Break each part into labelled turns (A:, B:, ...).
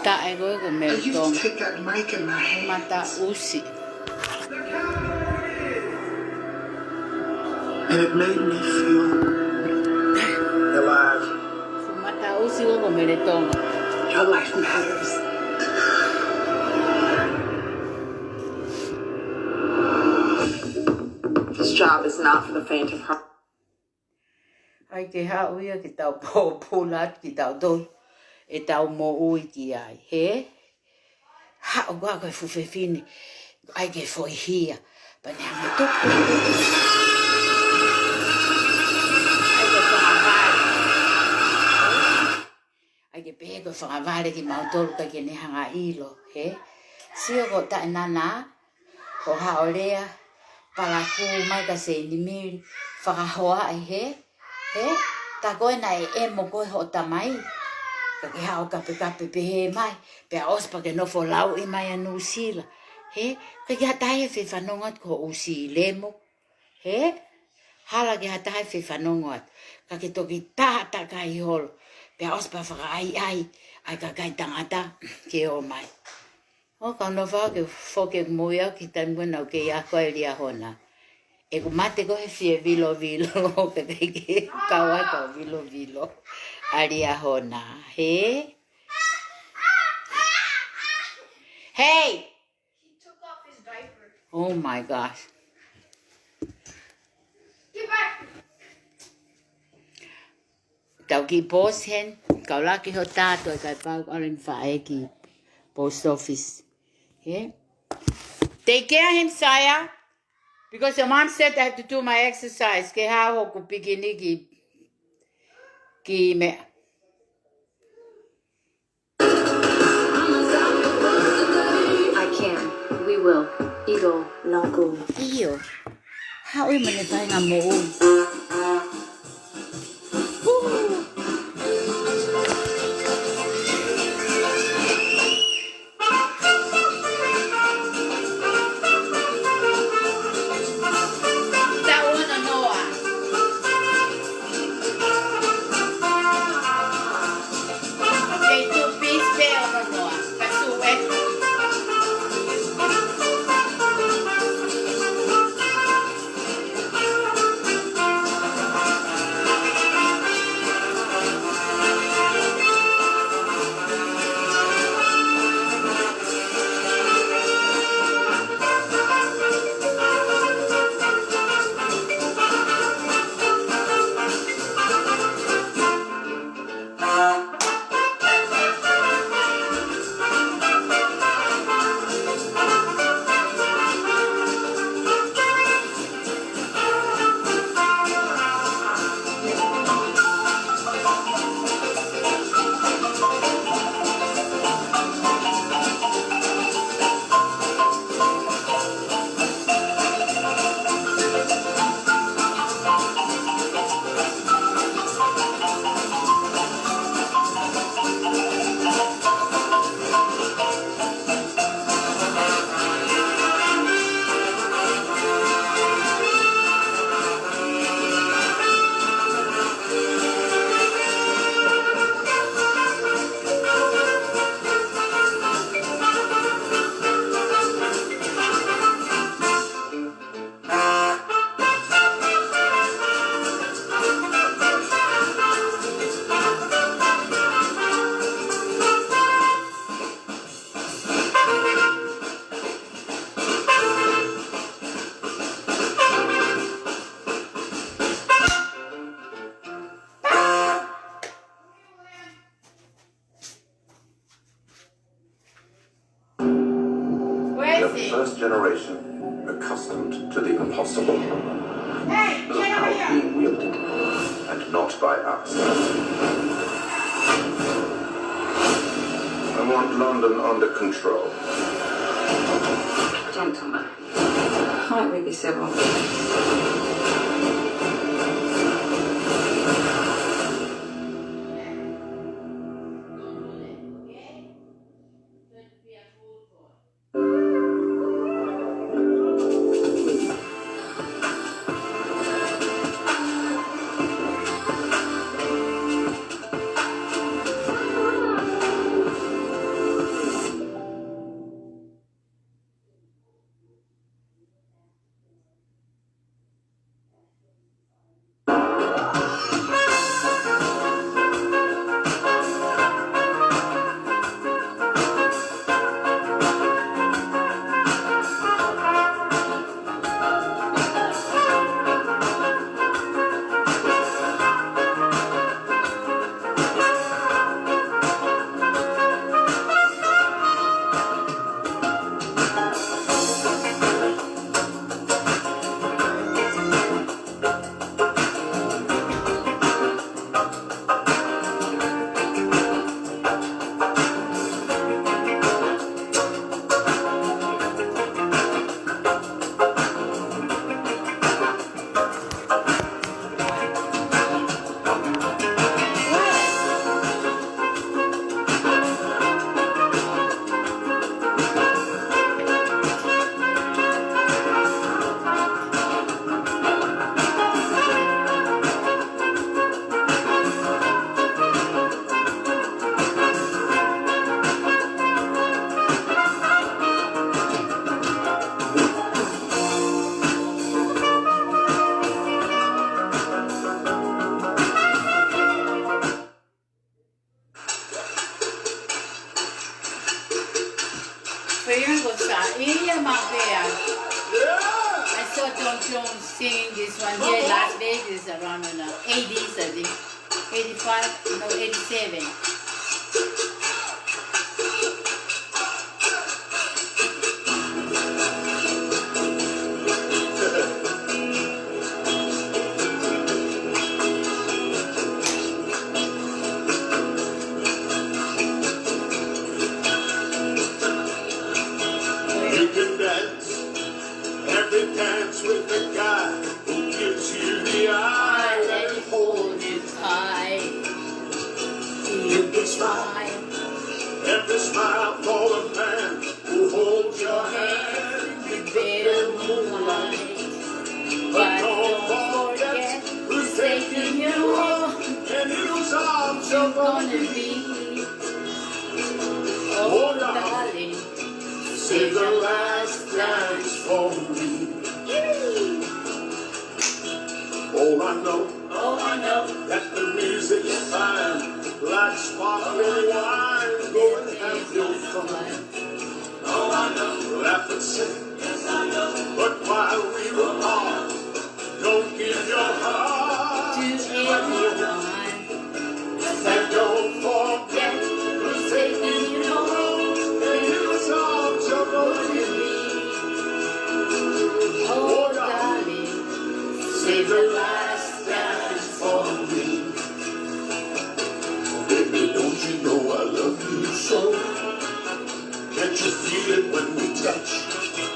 A: tae koe ko
B: I
A: mele
B: used to
A: tonga.
B: take that mic in my hand.
A: Mata usi.
B: And it made me feel alive.
A: Mata usi ko mele tonga.
B: Your life matters. This job is not for the faint of heart.
A: Ai ke hauia ki tau pōpūlat ki tau doi. E tau mō ui ki ai. He? Hao wā koe fuwhewhine. Ai ke whoi hia. Pane hanga tuku. Ai ke whangawale. Ai ke pehe koe whangawale ki mautoro ka ke nehanga ilo. He? Sio ko tae nana. Ko hao lea. Palaku mai ka se ni miri. Whakahoa ai he? He? Ta koe na e mo koe ho tamai. Ka ke hao kape pehe mai. Pea ospa ke nofo lau i mai anu sila. He? Ka ke hatahe whi whanongat ko usi lemo. He? Hala ke hatahe whi whanongat. Ka ke toki tāta kai holo. Pea ospa whaka ai. Ai ka kai tangata ke o mai. O ka nofa ke whoke muia ki taimuna o ke ia koe ria hona. E ku mate ko he fie vilo pe ke kawa ka vilo aria hona. He? Hey!
C: He took off his diaper.
A: Oh my gosh.
C: Get back!
A: Tau ki post hen, kau laki ho tātou e kai pau orin whae ki post office. He? Take care of him, Saya. Because your mom said I have to do my exercise. Ke hao hoku pikini ki me.
D: I can. We will. Igo, Naku.
A: Iyo. Hao i mani whae ngā mo ui. That one or Noah? They two piece there or Noah? Kasue.
E: First generation, accustomed to the impossible.
A: Hey, get over
E: How
A: here!
E: being wielded, and not by us. I want London under control.
D: Gentlemen. Might we be civil?
A: Freedom was in my bed. I saw John Jones sing this one here in Las Vegas around in the 80s, I think. 85, no, 87.
F: You can dance every dance with the guy who gives you the eye.
A: Let it hold you tight. You can smile.
F: Every smile for the man who holds your hand.
A: The bitter moonlight. But don't forget who's taking you home.
F: And whose arms you're
A: Gonna
F: gonna be.
A: be. Oh, darling.
F: Save the last dance for me. Oh, I know.
A: Oh, I know.
F: That the music is fine, like sparkling wine. Go and have your fun. Oh, I know. Laugh and sing. Yes, I know. But while we were apart, don't give your heart
A: To anyone.
F: and don't forget who's taking you home. And whose arms you're going to be.
A: Oh, darling.
F: Save the last dance for me. Baby, don't you know I love you so? Can't you feel it when we touch?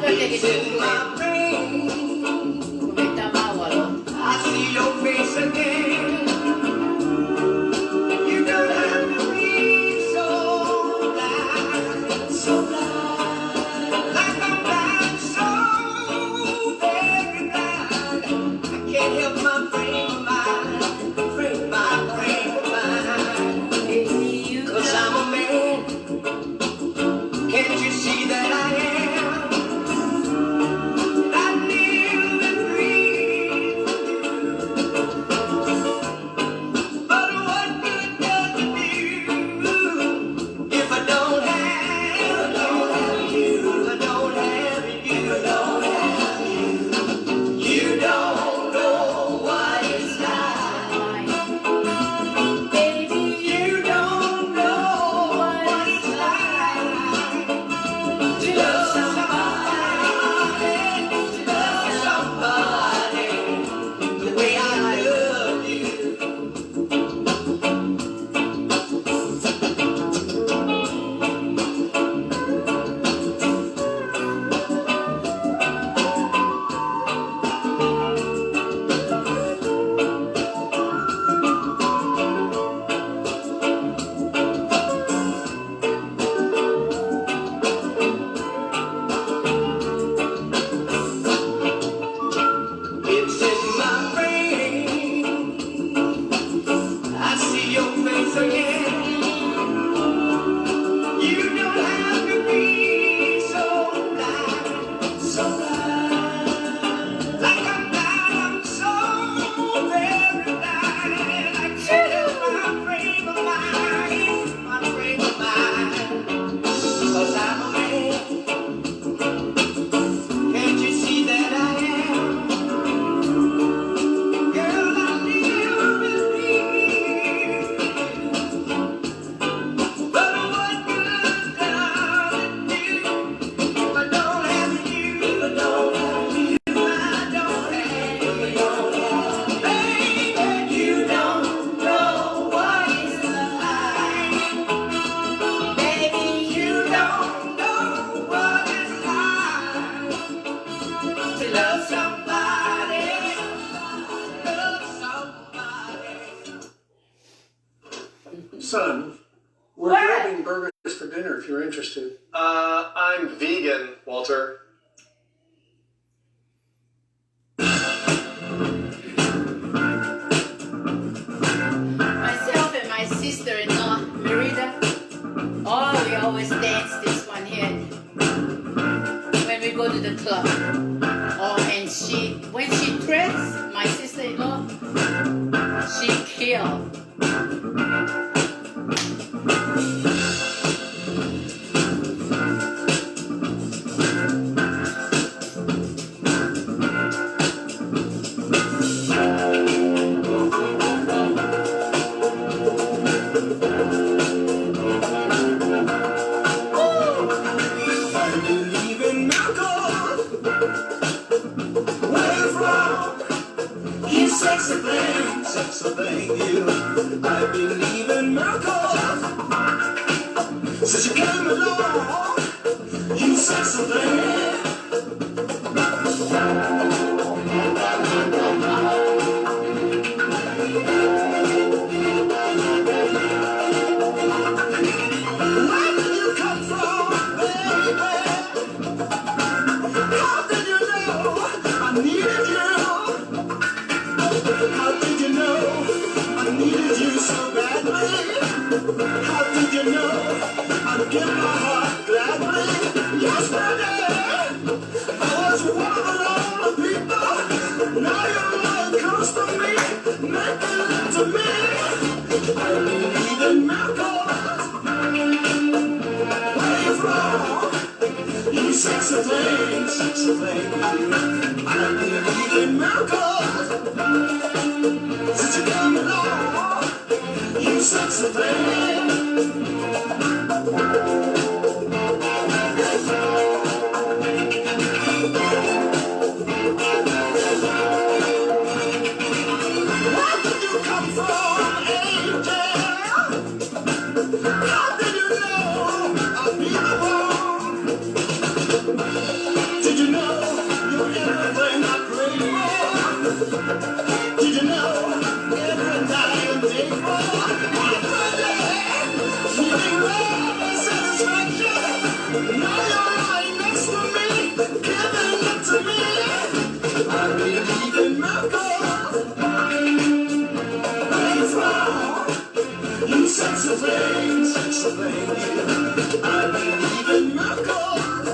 F: It's in my brain. I see your face again. You don't have to be so blind, so blind. Like I'm blind, so very blind. I can't help my frame of mind, frame of mind. 'Cause I'm a man. Can't you see that I am? I live and breathe. But what good does it do if I don't have you? If I don't have you, you don't know what it's like. Baby, you don't know what it's like to love somebody the way I love you. It's in my brain. I see your face again. You don't have to be so blind, so blind. Like I'm blind, I'm so very blind. I can't help my frame of mind, my frame of mind. 'Cause I'm a man. Can't you see that I am? Girl, I live and breathe. But what good does it do if I don't have you? If I don't have you, I don't have you. Baby, you don't know what it's like. Baby, you don't know what it's like to love somebody.
B: Son, we're grabbing burgers for dinner if you're interested.
G: I'm vegan, Walter.
A: Myself and my sister-in-law, Merida, we always dance this one here when we go to the club. And when she dressed, my sister-in-law, she killed.
F: I believe in miracles. Where from? You sexy thing, you. I believe in miracles. Since you came along, you sexy thing. Where did you come from, baby? How did you know I needed you? How did you know I needed you so badly? How did you know I'd give my heart gladly? Yes, baby, I was one of the lonely people. Now you're right close to me, making love to me. I believe in miracles. Where you from? You sexy thing, you. I believe in miracles. Since you came along, you sexy thing. Where did you come from, angel? How did you know I'd be the one? Did Now you're lying next to me, giving it to me. I believe in miracles. Where you from? You sexy thing, sexy thing. I believe in miracles.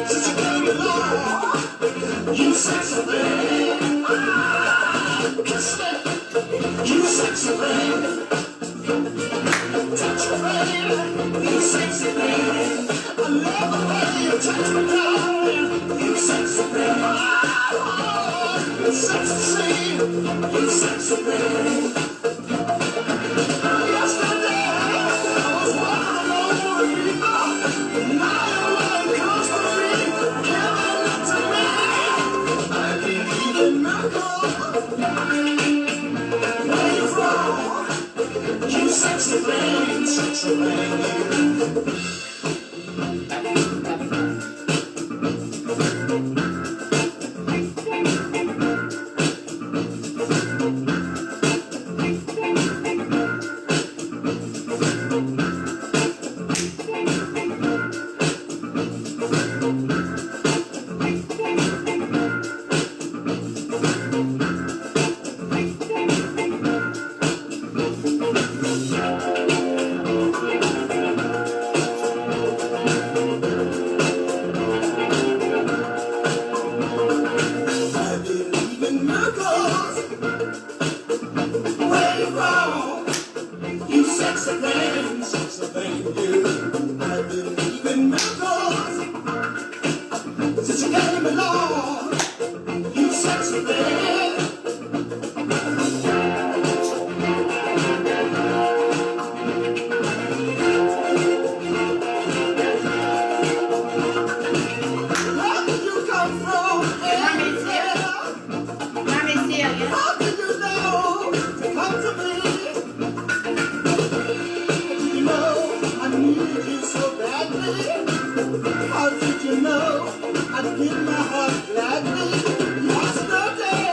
F: Since you came along, you sexy thing. Kiss me, you sexy thing. Touch your thing, you sexy thing. I love the way you touch me, darling. You sexy thing. You sexy, you sexy thing. Yesterday, I was one of the lonely people. Now you're one close to me, giving it to me. I believe in miracles. Where you from? You sexy thing, sexy thing. I believe in miracles. Where you from? You sexy thing, sexy thing, you. I believe in miracles. Since you came along, you sexy thing. Where did you come from? How did you know to come to me? Did you know I needed you so badly? How did you know I'd give my heart gladly? Yesterday,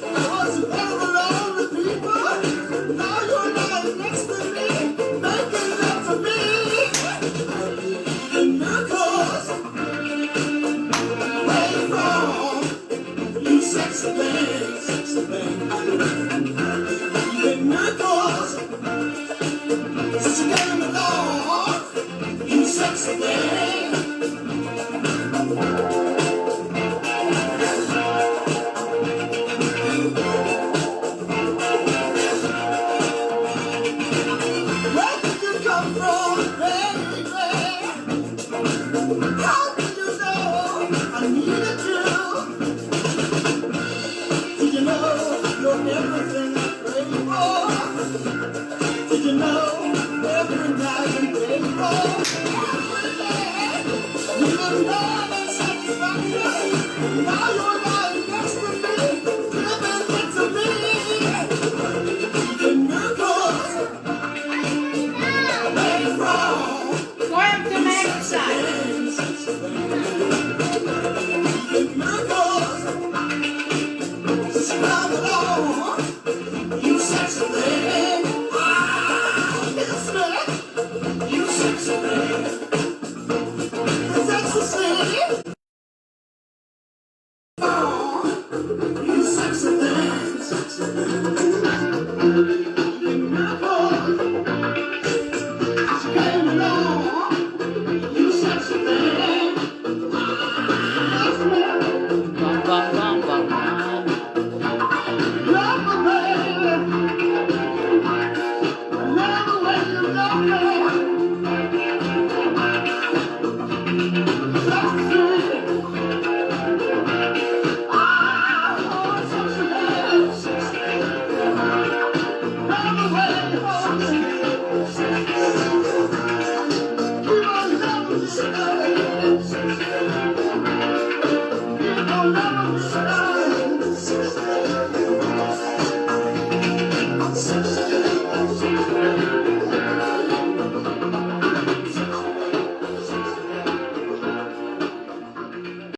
F: I was one of the lonely people. Now you're lying next to me, making love to me. I believe in miracles. Where you from? You sexy thing, sexy thing. I believe in miracles. Since you came along, you sexy thing. Where did you come from, baby? How did you know I needed you? Did you know you're everything I pray for? Did you know every night and day for? Every day, you look love and satisfaction. Now you're lying next to me, giving it to me. I believe in miracles. Where you from?
A: Welcome to my exercise.
F: You sexy thing. Yes, man. You sexy thing. That's the thing. You sexy thing. Sexy thing. She came along. You sexy thing. Yes, man.
A: Bum, bum, bum, bum, bum.
F: Love the baby. Love the way you love me. Sexy thing. Oh, sexy thing. Sexy thing. Love the way you hold me. You are lovely, sexy thing.